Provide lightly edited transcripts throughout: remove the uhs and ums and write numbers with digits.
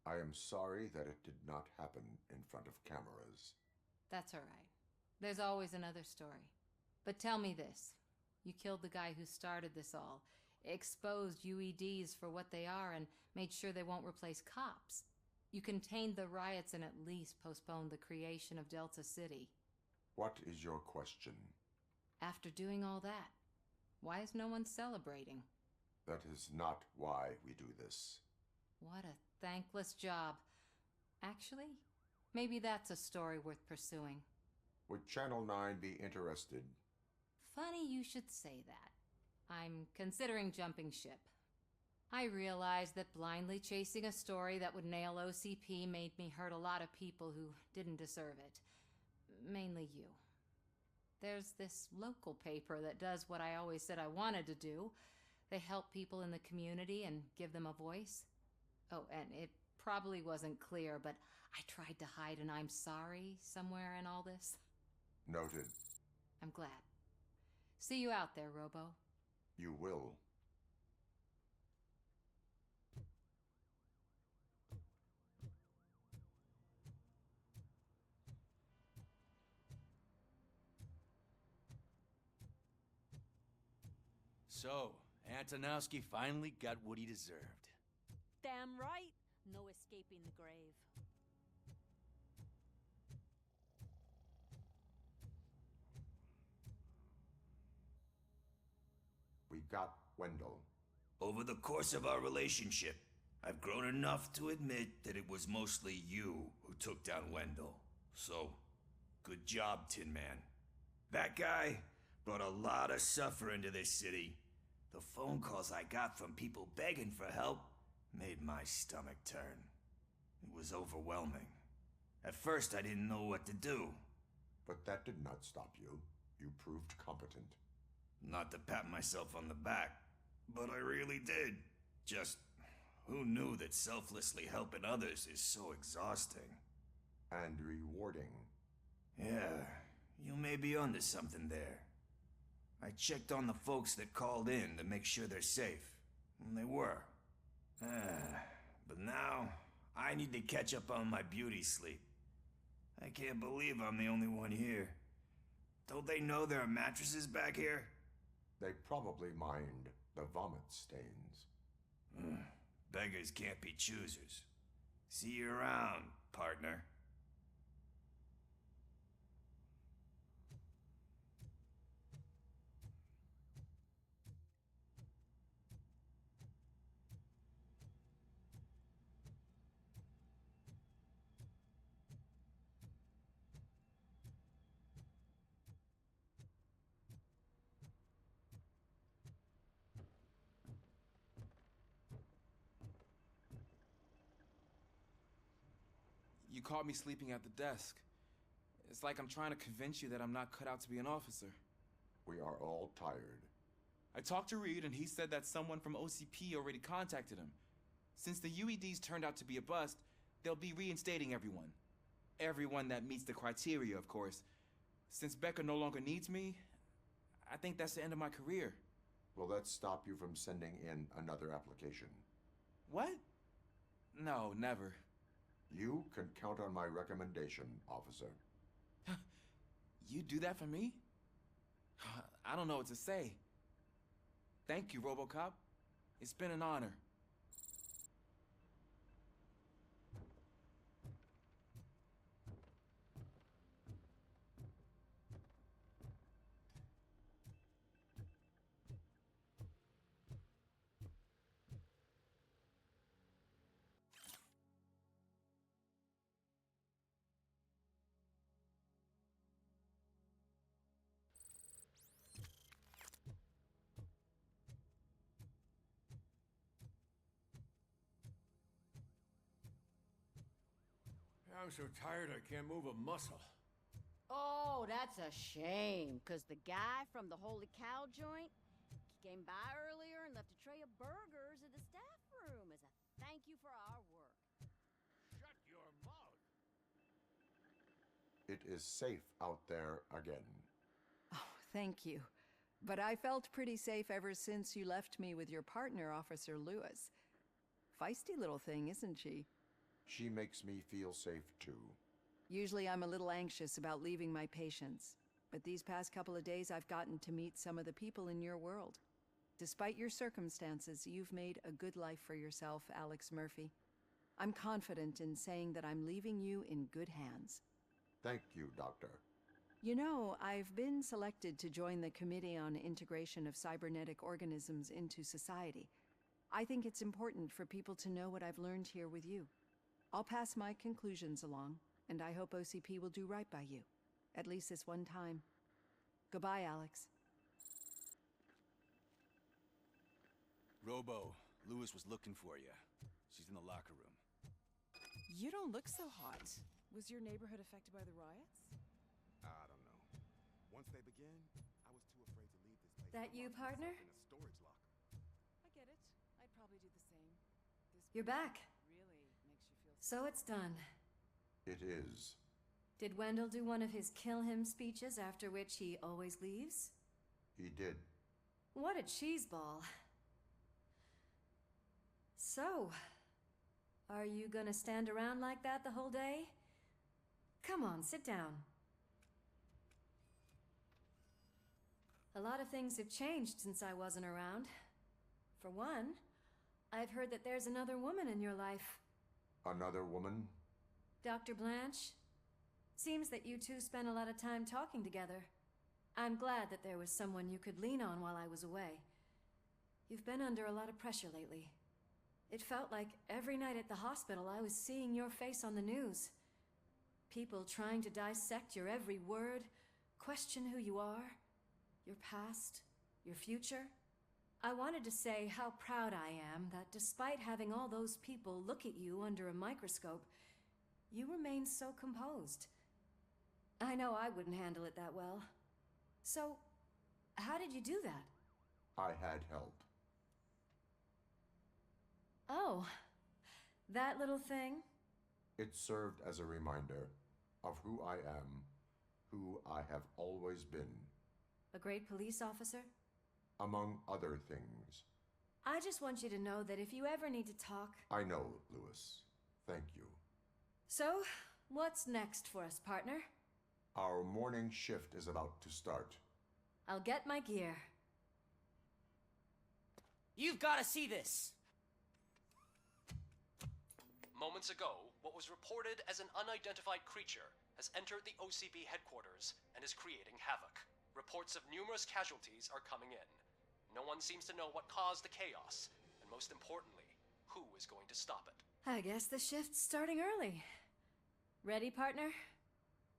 I am sorry that it did not happen in front of cameras. That's all right. There's always another story. But tell me this. You killed the guy who started this all, exposed UEDs for what they are, and made sure they won't replace cops. You contained the riots and at least postponed the creation of Delta City. What is your question? After doing all that, why is no one celebrating? That is not why we do this. What a thankless job. Actually, maybe that's a story worth pursuing. Would Channel 9 be interested? Funny you should say that. I'm considering jumping ship. I realized that blindly chasing a story that would nail OCP made me hurt a lot of people who didn't deserve it. Mainly you. There's this local paper that does what I always said I wanted to do. They help people in the community and give them a voice. Oh, and it probably wasn't clear, but I tried to hide an I'm sorry somewhere in all this. Noted. I'm glad. See you out there, Robo. You will. So, Antonowski finally got what he deserved. Damn right. No escaping the grave. We got Wendell. Over the course of our relationship, I've grown enough to admit that it was mostly you who took down Wendell. So, good job, Tin Man. That guy brought a lot of suffering to this city. The phone calls I got from people begging for help made my stomach turn. It was overwhelming. At first, I didn't know what to do. But that did not stop you. You proved competent. Not to pat myself on the back, but I really did. Just, who knew that selflessly helping others is so exhausting? And rewarding. Yeah, you may be onto something there. I checked on the folks that called in to make sure they're safe, and they were. But now, I need to catch up on my beauty sleep. I can't believe I'm the only one here. Don't they know there are mattresses back here? They probably mind the vomit stains. Beggars can't be choosers. See you around, partner. You caught me sleeping at the desk. It's like I'm trying to convince you that I'm not cut out to be an officer. We are all tired. I talked to Reed and he said that someone from OCP already contacted him. Since the UEDs turned out to be a bust, they'll be reinstating everyone. Everyone that meets the criteria, of course. Since Becca no longer needs me, I think that's the end of my career. Will that stop you from sending in another application? What? No, never. You can count on my recommendation, officer. You do that for me? I don't know what to say. Thank you, Robocop. It's been an honor. I'm so tired I can't move a muscle. Oh, that's a shame, because the guy from the Holy Cow joint came by earlier and left a tray of burgers in the staff room as a thank you for our work. Shut your mouth! It is safe out there again. Oh, thank you. But I felt pretty safe ever since you left me with your partner, Officer Lewis. Feisty little thing, isn't she? She makes me feel safe too. Usually I'm a little anxious about leaving my patients, but these past couple of days I've gotten to meet some of the people in your world. Despite your circumstances, you've made a good life for yourself, Alex Murphy. I'm confident in saying that I'm leaving you in good hands. Thank you, Doctor. You know, I've been selected to join the Committee on Integration of Cybernetic Organisms into Society. I think it's important for people to know what I've learned here with you. I'll pass my conclusions along, and I hope OCP will do right by you. At least this one time. Goodbye, Alex. Robo, Lewis was looking for you. She's in the locker room. You don't look so hot. Was your neighborhood affected by the riots? I don't know. Once they begin, I was too afraid to leave this place. That you, partner? In a storage locker. I get it. I'd probably do the same. This You're back. really makes you feel So it's done. It is. Did Wendell do one of his kill him speeches after which he always leaves? He did. What a cheeseball. So, are you gonna stand around like that the whole day? Come on, sit down. A lot of things have changed since I wasn't around. For one, I've heard that there's another woman in your life. Another woman? Dr. Blanche? Seems that you two spent a lot of time talking together. I'm glad that there was someone you could lean on while I was away. You've been under a lot of pressure lately. It felt like every night at the hospital I was seeing your face on the news. People trying to dissect your every word, question who you are, your past, your future. I wanted to say how proud I am that despite having all those people look at you under a microscope, you remain so composed. I know I wouldn't handle it that well. So, how did you do that? I had help. Oh, that little thing? It served as a reminder of who I am, who I have always been. A great police officer? Among other things. I just want you to know that if you ever need to talk... I know, Lewis. Thank you. So, what's next for us, partner? Our morning shift is about to start. I'll get my gear. You've got to see this! Moments ago, what was reported as an unidentified creature has entered the OCP headquarters and is creating havoc. Reports of numerous casualties are coming in. No one seems to know what caused the chaos, and most importantly, who is going to stop it. I guess the shift's starting early. Ready, partner?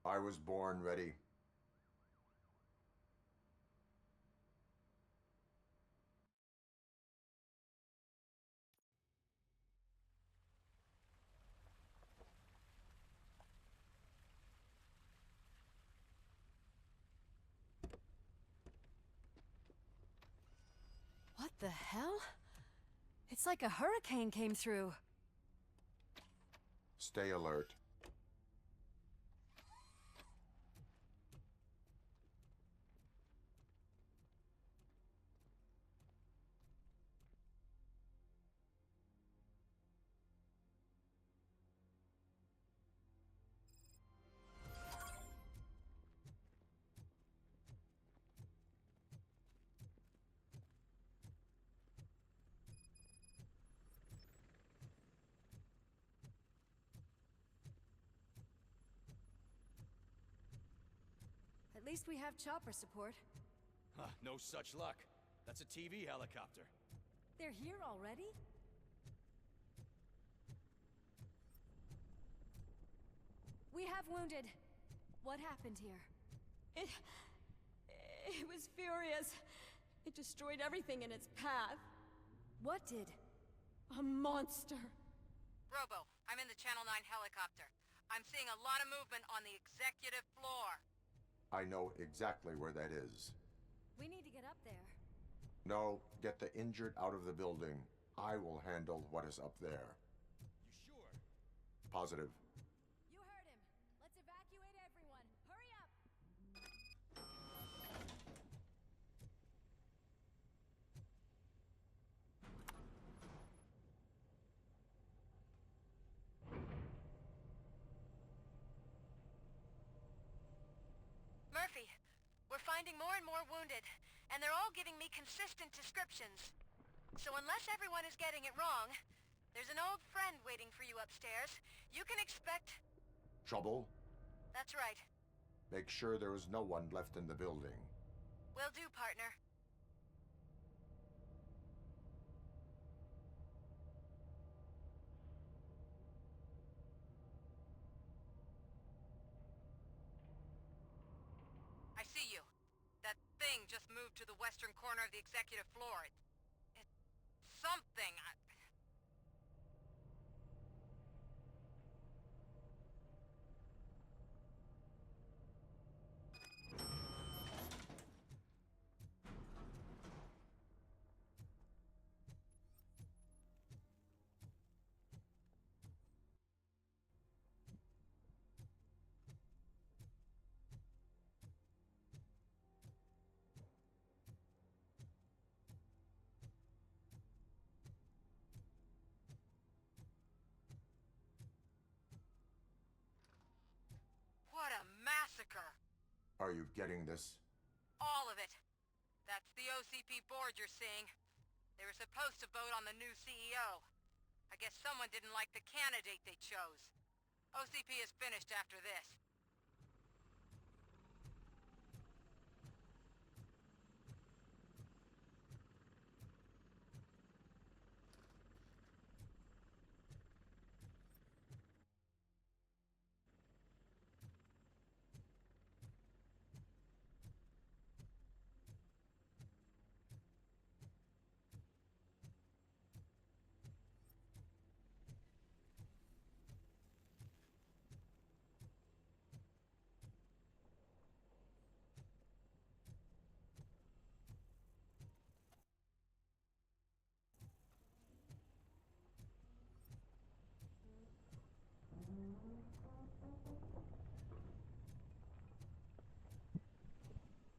I was born ready. What the hell? It's like a hurricane came through. Stay alert. At least we have chopper support. Huh, no such luck. That's a TV helicopter. They're here already? We have wounded. What happened here? It was furious. It destroyed everything in its path. What did? A monster. Robo, I'm in the Channel 9 helicopter. I'm seeing a lot of movement on the executive floor. I know exactly where that is. We need to get up there. No, get the injured out of the building. I will handle what is up there. You sure? Positive. You heard him. Let's evacuate everyone. Hurry up! finding more and more wounded, and they're all giving me consistent descriptions. So unless everyone is getting it wrong, there's an old friend waiting for you upstairs. You can expect... Trouble? That's right. Make sure there is no one left in the building. Will do, partner. I see you. That thing just moved to the western corner of the executive floor. It's something. What a massacre! Are you getting this? All of it. That's the OCP board you're seeing. They were supposed to vote on the new CEO. I guess someone didn't like the candidate they chose. OCP is finished after this.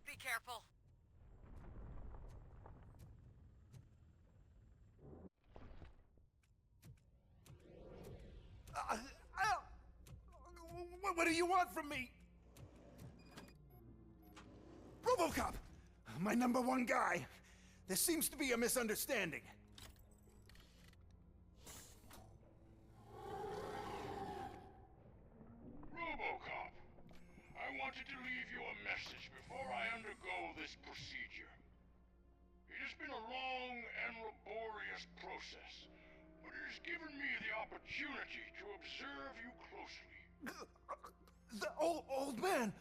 Be careful. What do you want from me? Robocop! My number one guy. There seems to be a misunderstanding. Robocop, I wanted to leave you a message before I undergo this procedure. It has been a long and laborious process, but it has given me the opportunity to observe you closely. The old man!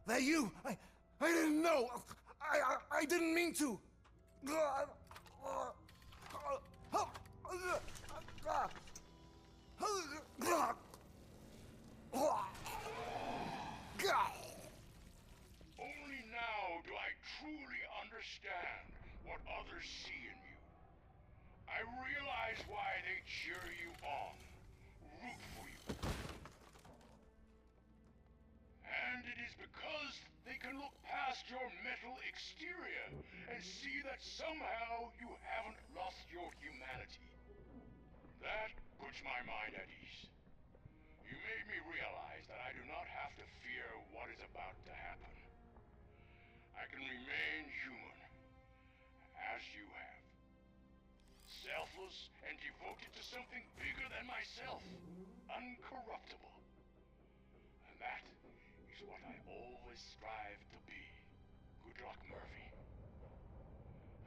That you? I didn't know! I didn't mean to! Only now do I truly understand what others see in you. I realize why they cheer you on, root for you. And it is because they can look past your metal exterior and see that somehow you haven't lost your humanity. That puts my mind at ease. You made me realize that I do not have to fear what is about to happen. I can remain human, as you have. Selfless and devoted to something bigger than myself. Uncorruptible. And that is what I always strive to be. Good luck, Murphy.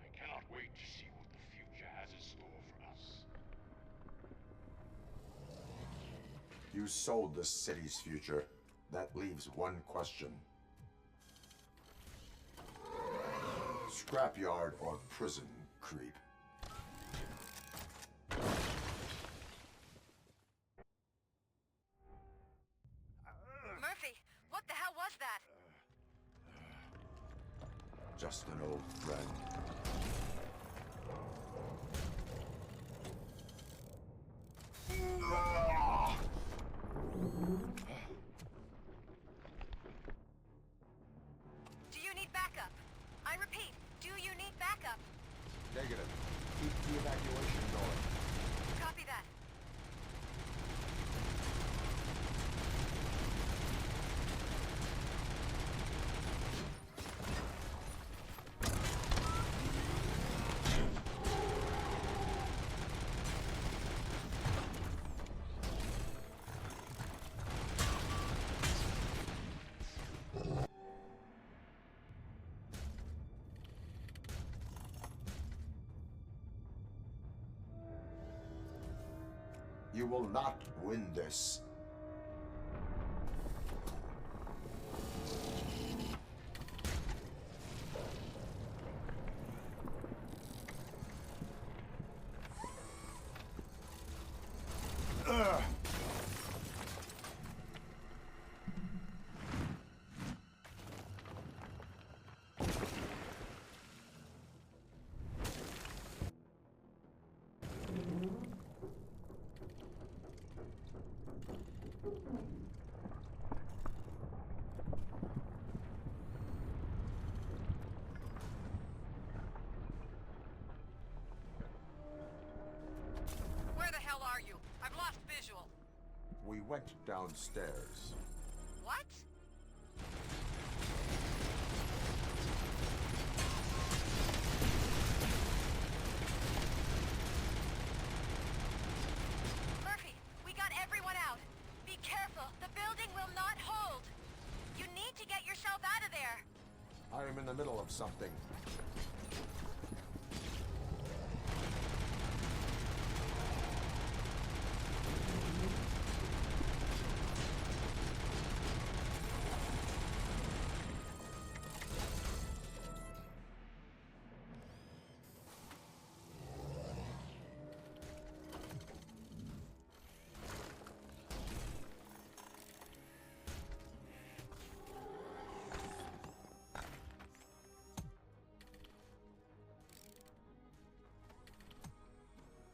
I cannot wait to see what the future has in store for us. You sold the city's future. That leaves one question. Scrapyard or prison, creep? Murphy, what the hell was that? Just an old friend. Do you need backup? I repeat, do you need backup? Negative. Keep the evacuation going. Copy that. You will not win this. Where the hell are you? I've lost visual. We went downstairs. What? Murphy, we got everyone out. Be careful. The building will not hold. You need to get yourself out of there. I am in the middle of something.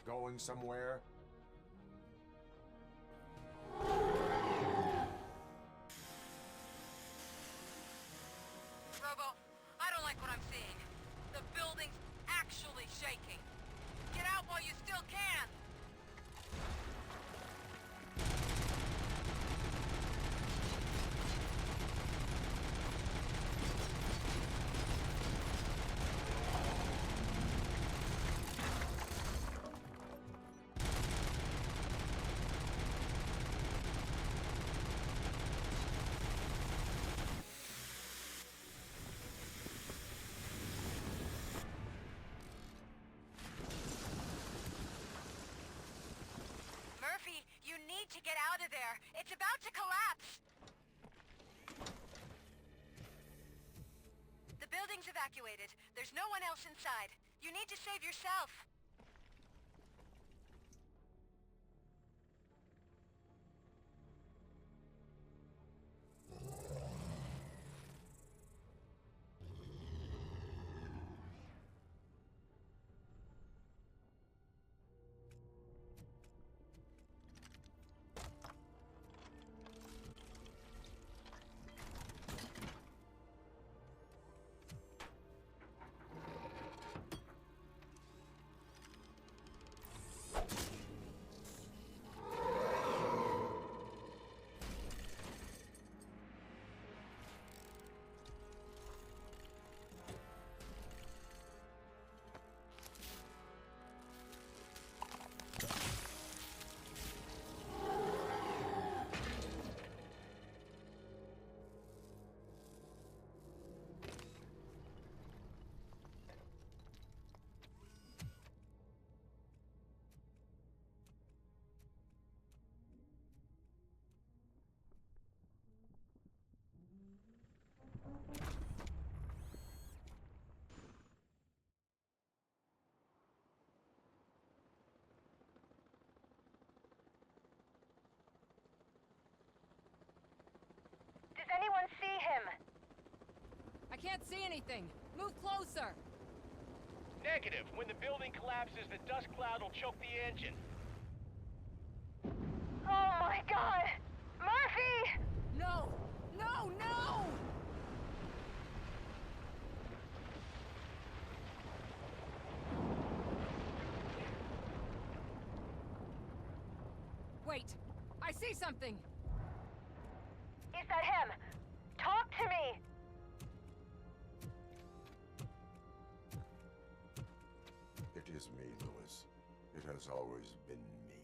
Going somewhere? Robo, I don't like what I'm seeing. The building's actually shaking. Get out while you still can. Murphy, you need to get out of there. It's about to collapse. The building's evacuated. There's no one else inside. You need to save yourself. Does anyone see him? I can't see anything. Move closer. Negative. When the building collapses, the dust cloud will choke the engine. Oh my god! Murphy! No! No! No! Wait! I see something! Is that him? Talk to me! It is me, Lewis. It has always been me.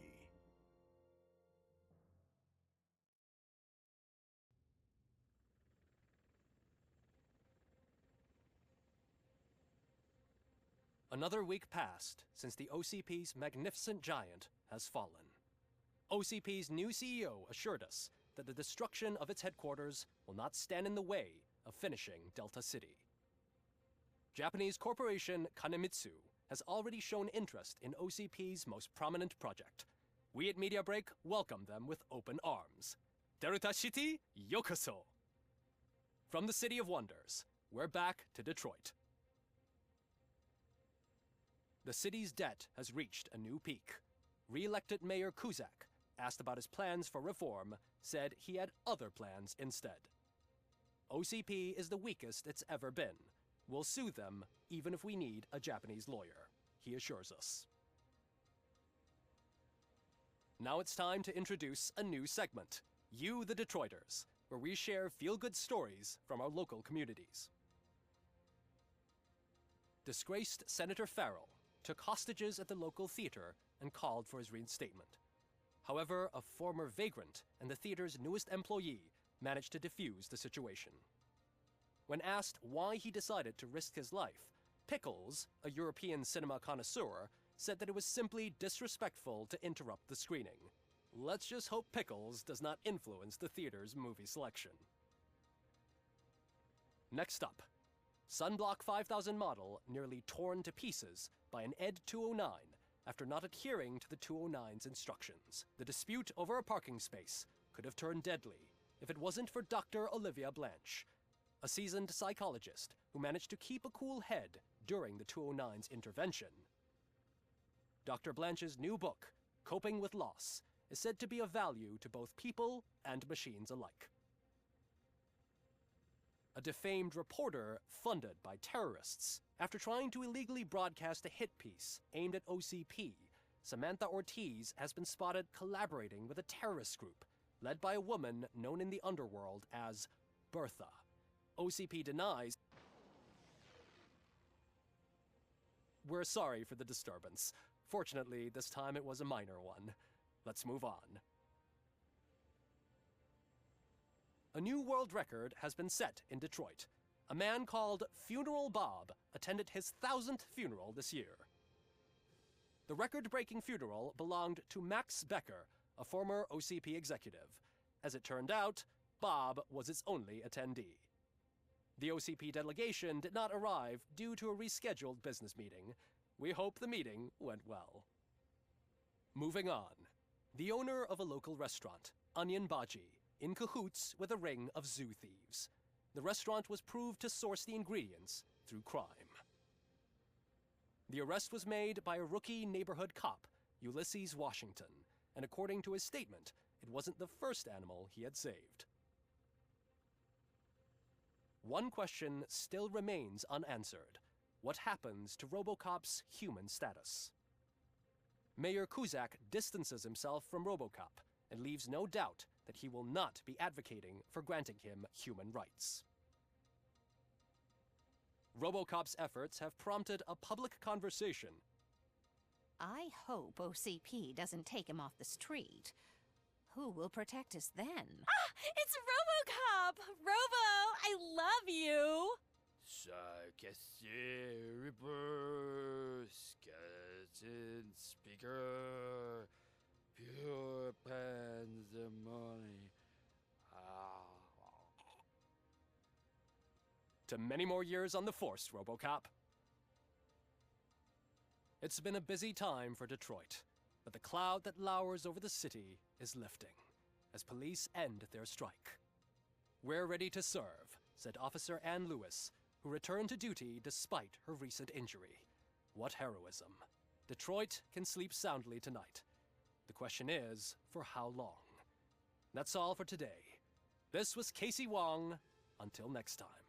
Another week passed since the OCP's magnificent giant has fallen. OCP's new CEO assured us that the destruction of its headquarters will not stand in the way of finishing Delta City. Japanese corporation Kanemitsu has already shown interest in OCP's most prominent project. We at Media Break welcome them with open arms. Delta City, yokoso! From the City of Wonders, we're back to Detroit. The city's debt has reached a new peak. Re-elected Mayor Kuzak, asked about his plans for reform, said he had other plans instead. OCP is the weakest it's ever been. We'll sue them even if we need a Japanese lawyer, he assures us. Now it's time to introduce a new segment, You the Detroiters, where we share feel-good stories from our local communities. Disgraced Senator Farrell took hostages at the local theater and called for his reinstatement. However, a former vagrant and the theater's newest employee managed to defuse the situation. When asked why he decided to risk his life, Pickles, a European cinema connoisseur, said that it was simply disrespectful to interrupt the screening. Let's just hope Pickles does not influence the theater's movie selection. Next up, Sunblock 5000 model nearly torn to pieces by an ED 209 after not adhering to the 209's instructions. The dispute over a parking space could have turned deadly if it wasn't for Dr. Olivia Blanche, a seasoned psychologist who managed to keep a cool head during the 209's intervention. Dr. Blanche's new book, Coping with Loss, is said to be of value to both people and machines alike. A defamed reporter funded by terrorists after trying to illegally broadcast a hit piece aimed at OCP, Samantha Ortiz has been spotted collaborating with a terrorist group led by a woman known in the underworld as Bertha. OCP denies. We're sorry for the disturbance. Fortunately, this time it was a minor one. Let's move on. A new world record has been set in Detroit. A man called Funeral Bob attended his 1000th funeral this year. The record-breaking funeral belonged to Max Becker, a former OCP executive. As it turned out, Bob was its only attendee. The OCP delegation did not arrive due to a rescheduled business meeting. We hope the meeting went well. Moving on. The owner of a local restaurant, Onion Baji, in cahoots with a ring of zoo thieves. The restaurant was proved to source the ingredients through crime. The arrest was made by a rookie neighborhood cop, Ulysses Washington, and according to his statement, it wasn't the first animal he had saved. One question still remains unanswered. What happens to Robocop's human status? Mayor Kuzak distances himself from Robocop and leaves no doubt that he will not be advocating for granting him human rights. Robocop's efforts have prompted a public conversation. I hope OCP doesn't take him off the street. Who will protect us then? Ah! It's Robocop! Robo, I love you! Skeleton speaker, pure pandemonium. To many more years on the force, Robocop. It's been a busy time for Detroit, but the cloud that lowers over the city is lifting as police end their strike. We're ready to serve, said Officer Ann Lewis, who returned to duty despite her recent injury. What heroism. Detroit can sleep soundly tonight. The question is, for how long? That's all for today. This was Casey Wong. Until next time.